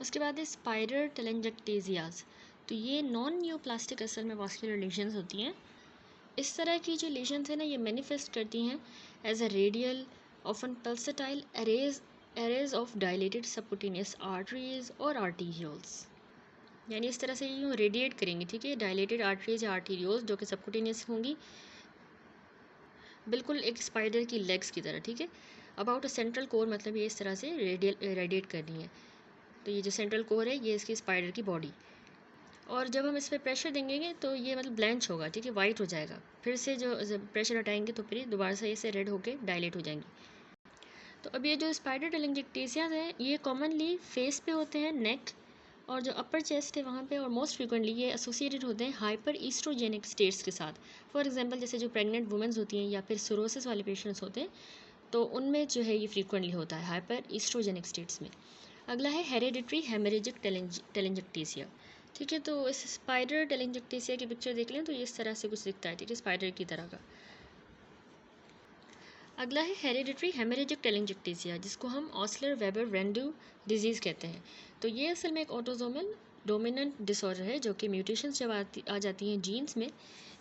उसके बाद है स्पाइडर टेलेंजेक्टेजियाज। तो ये नॉन न्यूप्लास्टिक असल में वास्कुलर लीजन्स होती हैं। इस तरह की जो लीजन्स हैं ना, ये मैनिफेस्ट करती हैं as a radial often pulsatile arrays of dilated subcutaneous arteries और आर्टीरियोल्स। यानी इस तरह से यूँ रेडिएट करेंगी, ठीक है, डायलेटेड आर्टरीज या आर्टीरियोल्स जो कि सबक्यूटेनियस होंगी, बिल्कुल एक स्पाइडर की लेग्स की तरह, ठीक है। अबाउट अ सेंट्रल कोर, मतलब ये इस तरह से रेडिएट कर रही है। तो ये जो सेंट्रल कोर है ये इसकी स्पाइडर की बॉडी, और जब हम इस पर प्रेशर देंगे तो ये मतलब ब्लैंच होगा, ठीक है, वाइट हो जाएगा। फिर से जो प्रेशर हटाएंगे तो फिर दोबारा से इसे रेड होके डायलेट हो जाएंगी। तो अब ये जो स्पाइडर टेलेंजेक्टेसिया हैं ये कॉमनली फेस पे होते हैं, नेक और जो अपर चेस्ट है वहाँ पे, और मोस्ट फ्रिक्वेंटली ये एसोसिएटेड होते हैं हाइपर ईस्ट्रोजेनिक स्टेट्स के साथ। फॉर एग्जांपल जैसे जो प्रेग्नेंट वुमेंस होती हैं या फिर सिरोसिस वाले पेशेंट्स होते हैं, तो उनमें जो है ये फ्रीक्वेंटली होता है हाइपर ईस्ट्रोजेनिक स्टेट्स में। अगला है हेरेडिटरी हेमरेजिक टेलेंजेक्टेसिया। ठीक है, तो इस स्पाइडर टेलेंजेक्टेसिया की पिक्चर देख लें तो ये इस तरह से कुछ दिखता है, ठीक है, स्पाइडर की तरह का। अगला है हेरेडिटरी हेमरेजिक टेलेंजेक्टेसिया, जिसको हम ऑस्लर वेबर रेंडू डिजीज़ कहते हैं। तो ये असल में एक ऑटोसोमल डोमिनेंट डिसऑर्डर है, जो कि म्यूटेशंस जब आ जाती हैं जीन्स में,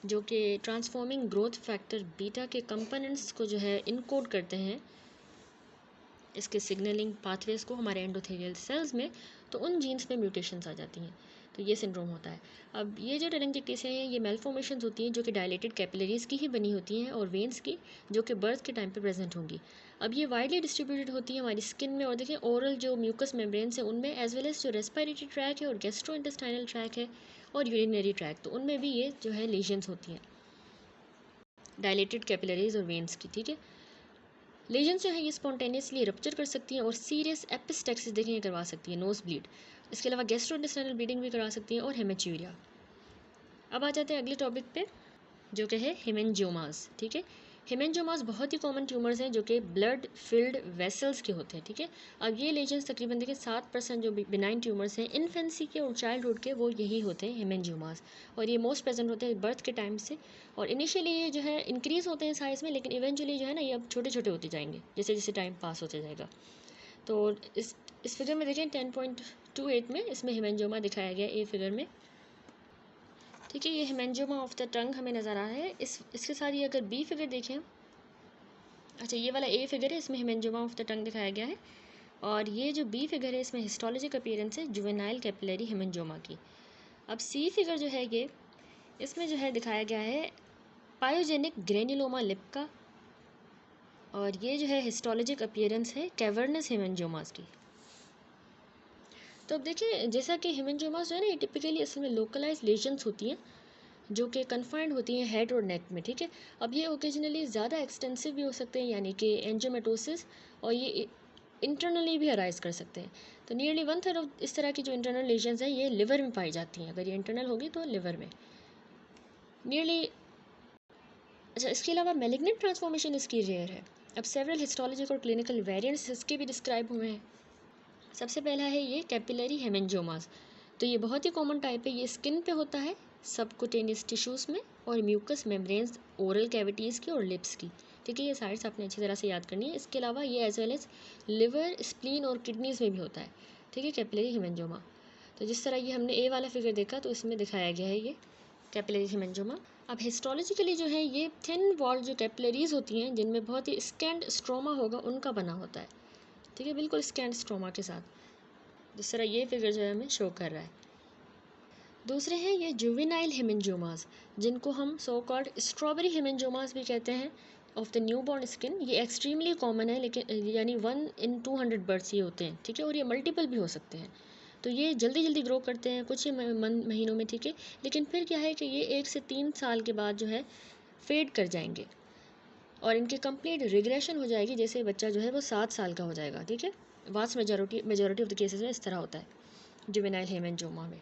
जो कि ट्रांसफॉर्मिंग ग्रोथ फैक्टर बीटा के कंपोनेंट्स को जो है इनकोड करते हैं, इसके सिग्नलिंग पाथवेज को हमारे एंडोथेलियल सेल्स में, तो उन जीन्स में म्यूटेशंस आ जाती हैं, तो ये सिंड्रोम होता है। अब ये जो टेलेंजेक्टेसिया है ये मेलफॉर्मेशंस होती हैं जो कि डायलेटेड कैपिलरीज की ही बनी होती हैं और वेन्स की, जो कि बर्थ के टाइम पे प्रेजेंट होंगी। अब ये वाइडली डिस्ट्रीब्यूटेड होती है हमारी स्किन में, और देखिए ओरल जो म्यूकस मेम्ब्रेन्स है उनमें, एज वेल एज जो रेस्पिरेटरी ट्रैक है और गैस्ट्रो इंटेस्टाइनल ट्रैक है और यूरिनरी ट्रैक, तो उनमें भी ये जो है लीजन्स होती हैं डायलेटेड कैपिलरीज और वेन्स की, ठीक है। लीजन्स जो है ये स्पॉन्टेनियसली रप्चर कर सकती हैं और सीरियस एपिस्टेक्सिस देखिए करवा सकती है, नोज ब्लीड। इसके अलावा गैस्ट्रोइंटेस्टाइनल ब्लीडिंग भी करा सकती हैं और हेमेच्यूरिया। अब आ जाते हैं अगले टॉपिक पे, जो कि है हेमेंजियोमास, ठीक है। हेमेंजियोमास बहुत ही कॉमन ट्यूमर्स हैं जो कि ब्लड फिल्ड वेसल्स के होते हैं, ठीक है। अब ये लीजन्स तकरीबन देखिए 7% जो बिनाइन ट्यूमर्स हैं इन्फेंसी के और चाइल्डहुड के, वो यही होते हैं हेमेंजियोमास, और ये मोस्ट प्रेजेंट होते हैं बर्थ के टाइम से। और इनिशियली ये जो है इंक्रीज़ होते हैं साइज़ में, लेकिन इवेंचुअली जो है ना ये अब छोटे छोटे होते जाएंगे जैसे जैसे टाइम पास होते जाएगा। तो इस फिगर में देखें 10.28 में इसमें हेमेंजियोमा दिखाया गया ए फिगर में, ठीक है। ये हेमेंजियोमा ऑफ द टंग हमें नज़र आ रहा है। इसके साथ ये अगर बी फिगर देखें, अच्छा ये वाला ए फिगर है, इसमें हेमेंजियोमा ऑफ द टंग दिखाया गया है, और ये जो बी फिगर है इसमें हिस्टोलॉजिक अपीयरेंस है जुवेनाइल कैपिलरी हेमेंजियोमा की। अब सी फिगर जो है ये, इसमें जो है दिखाया गया है पायोजेनिक ग्रेन्युलोमा लिप का, और ये जो है हिस्टोलॉजिक अपीयरेंस है कैवर्नस हेमेंजियोमास की। तो अब देखिए जैसा कि हेमेंजियोमास जो है ना ये टिपिकली असल में लोकलाइज लेजन्स होती हैं जो कि कन्फाइंड होती हैं हेड और नेक में, ठीक है। अब ये ओकेजनली ज़्यादा एक्सटेंसिव भी हो सकते हैं, यानी कि एंजियोमेटोसिस, और ये इंटरनली भी अराइज कर सकते हैं। तो नियरली 1/3 ऑफ इस तरह की जो इंटरनल लेजन्स हैं ये लिवर में पाई जाती हैं, अगर ये इंटरनल होगी तो लिवर में नियरली। अच्छा, इसके अलावा मेलिग्नेंट ट्रांसफॉर्मेशन इसकी रेयर है। अब सेवरल हिस्टोलॉजिक और क्लिनिकल वेरिएंट्स इसके भी डिस्क्राइब हुए हैं। सबसे पहला है ये कैपिलरी हेमेंजियोमास। तो ये बहुत ही कॉमन टाइप है, ये स्किन पे होता है, सबकुटेनियस टिश्यूज़ में, और म्यूकस मेम्ब्रेन्स ओरल कैविटीज़ की और लिप्स की, ठीक है। ये साइड्स आपने अच्छी तरह से याद करनी है। इसके अलावा ये as well as liver, spleen और किडनीज़ में भी होता है, ठीक है, कैपिलरी हेमेंजियोमा। तो जिस तरह ये हमने ए वाला फिगर देखा तो इसमें दिखाया गया है ये कैपिलरी हेमेंजियोमा। अब हिस्टोलॉजिकली जो है ये थिन वॉल जो कैपिलरीज होती हैं जिनमें बहुत ही स्कैंड स्ट्रोमा होगा उनका बना होता है, ठीक है, बिल्कुल स्कैंड स्ट्रोमा के साथ, जिस तरह ये फिगर जो है हमें शो कर रहा है। दूसरे हैं ये जुवेनाइल हेमेंजियोमास, जिनको हम सो कॉल्ड स्ट्रॉबेरी हेमेंजियोमास भी कहते हैं, ऑफ द न्यूबॉर्न स्किन। ये एक्सट्रीमली कॉमन है, लेकिन यानी 1 in 200 बर्ड्स ये होते हैं, ठीक है, और ये मल्टीपल भी हो सकते हैं। तो ये जल्दी जल्दी ग्रो करते हैं कुछ ही महीनों में, ठीक है, लेकिन फिर क्या है कि ये 1 से 3 साल के बाद जो है फेड कर जाएंगे और इनकी कंप्लीट रिग्रेशन हो जाएगी, जैसे बच्चा जो है वो 7 साल का हो जाएगा, ठीक है। Vast majority of the cases में इस तरह होता है जुवेनाइल हेमेंजियोमा में।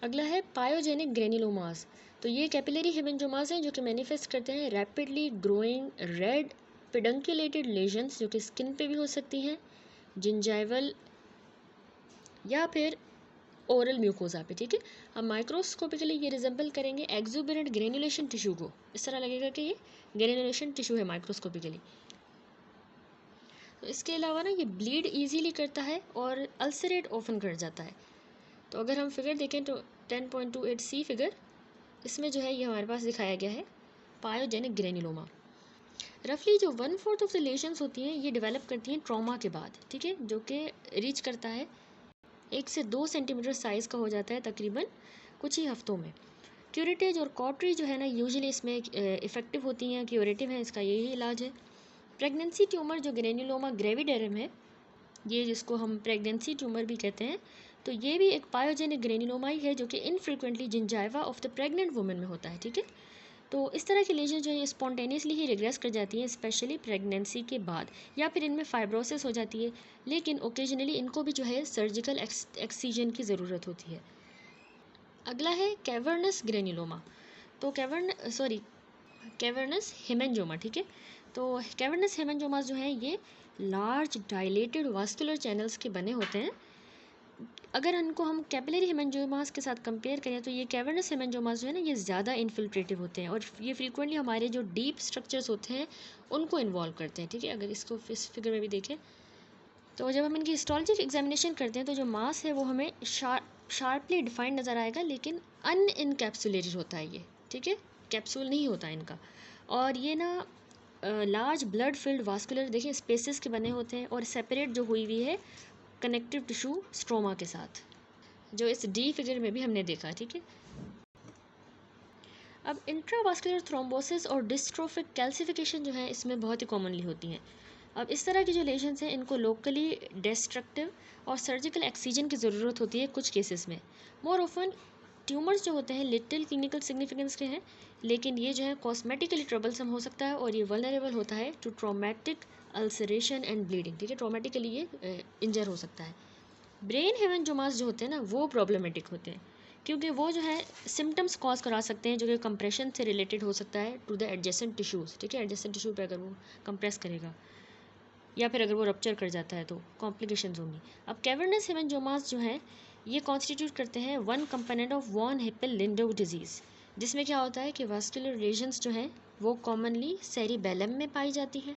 अगला है पायोजेनिक ग्रेन्युलोमास। तो ये कैपिलरी हेमेंजियोमास हैं जो कि मैनिफेस्ट करते हैं रैपिडली ग्रोइंग रेड पिडंकुलेटेड लेजन्स, जो कि स्किन पे भी हो सकती हैं, जिंजाइवल या फिर ओरल म्यूकोजा पे, ठीक है। अब माइक्रोस्कोपिकली ये रिजेंबल करेंगे एक्जुबरेंट ग्रेनुलेशन टिश्यू को, इस तरह लगेगा कि ये ग्रेनुलेशन टिश्यू है माइक्रोस्कोपिकली। तो इसके अलावा ना ये ब्लीड ईजीली करता है और अल्सरेट ऑफन कर जाता है। तो अगर हम फिगर देखें तो 10.28C फिगर, इसमें जो है ये हमारे पास दिखाया गया है पायोजेनिक ग्रेन्युलोमा। रफली जो 1/4 ऑफ द लेशंस होती हैं ये डेवलप करती हैं ट्रॉमा के बाद, ठीक है, जो कि रीच करता है 1 से 2 सेंटीमीटर साइज़ का हो जाता है तकरीबन कुछ ही हफ्तों में। क्यूरेटेज और कॉटरी जो है ना यूजुअली इसमें इफ़ेक्टिव होती हैं, क्यूरेटिव हैं, इसका यही इलाज है। प्रेगनेंसी ट्यूमर जो ग्रेन्युलोमा ग्रेविडेरम है, ये जिसको हम प्रेगनेंसी ट्यूमर भी कहते हैं, तो ये भी एक पायोजेनिक ग्रेन्युलोमा ही है जो कि infrequently gingiva of the pregnant women में होता है, ठीक है। तो इस तरह की लेजन जो है ये स्पॉन्टेनियसली ही रिग्रेस कर जाती हैं, स्पेशली प्रेगनेंसी के बाद, या फिर इनमें फाइब्रोसिस हो जाती है, लेकिन ओकेजनली इनको भी जो है सर्जिकल एक्सीजन की ज़रूरत होती है। अगला है कैवर्नस ग्रेन्युलोमा। तो कैवर्नस हेमेंजोमा, ठीक है। तो कैवर्नस हेमेंजोमा जो है ये लार्ज डायलेटेड वास्कुलर चैनल्स के बने होते हैं। अगर इनको हम कैपिलरी हेमेंजोमास के साथ कंपेयर करें तो ये कैवर्नस हेमेंजोमास जो है ना ये ज़्यादा इन्फिल्ट्रेटिव होते हैं और ये फ्रीक्वेंटली हमारे जो डीप स्ट्रक्चर्स होते हैं उनको इन्वॉल्व करते हैं, ठीक है। अगर इसको इस फिगर में भी देखें तो जब हम इनकी हिस्टोलॉजिक एग्जामिनेशन करते हैं तो जो मास है वो हमें शार्पली डिफाइंड नज़र आएगा, लेकिन अनइनकैप्सुलेटेड होता है ये, ठीक है, कैप्सूल नहीं होता इनका। और ये ना लार्ज ब्लड फिल्ड वास्कुलर देखिए स्पेसेस के बने होते हैं और सेपरेट जो हुई हुई है कनेक्टिव टिश्यू स्ट्रोमा के साथ, जो इस डी फिगर में भी हमने देखा, ठीक है। अब इंट्रावास्कुलर थ्रोम्बोसिस और डिस्ट्रोफिक कैल्सिफिकेशन जो है इसमें बहुत ही कॉमनली होती हैं। अब इस तरह की जो लेशंस हैं इनको लोकली डिस्ट्रक्टिव और सर्जिकल एक्सीजन की ज़रूरत होती है कुछ केसेस में। मोर ऑफन ट्यूमर्स जो होते हैं लिटिल क्लिनिकल सिग्निफिकेंस के हैं, लेकिन ये जो है कॉस्मेटिकली ट्रबलसम हो सकता है और ये वल्नरेबल होता है to traumatic ulceration and bleeding, ठीक है, ट्रॉमेटिकली ये इंजर हो सकता है। ब्रेन हेमेंजोमास जो होते हैं ना वो प्रॉब्लमेटिक होते हैं, क्योंकि वो जो है सिम्टम्स कॉज करा सकते हैं जो कि कंप्रेशन से रिलेटेड हो सकता है टू द एडजेसेंट टिश्यूज़, ठीक है, एडजेसेंट टिश्यू पे अगर वो कंप्रेस करेगा या फिर अगर वो रप्चर कर जाता है तो कॉम्प्लिकेशंस होंगी। अब कैवर्नस हेमेंजोमास जो है ये कॉन्स्टिट्यूट करते हैं one component of von Hippel Lindau disease, जिसमें क्या होता है कि वास्कुलर लेजन्स जो हैं वो कॉमनली सेरिबेलम में पाई जाती हैं।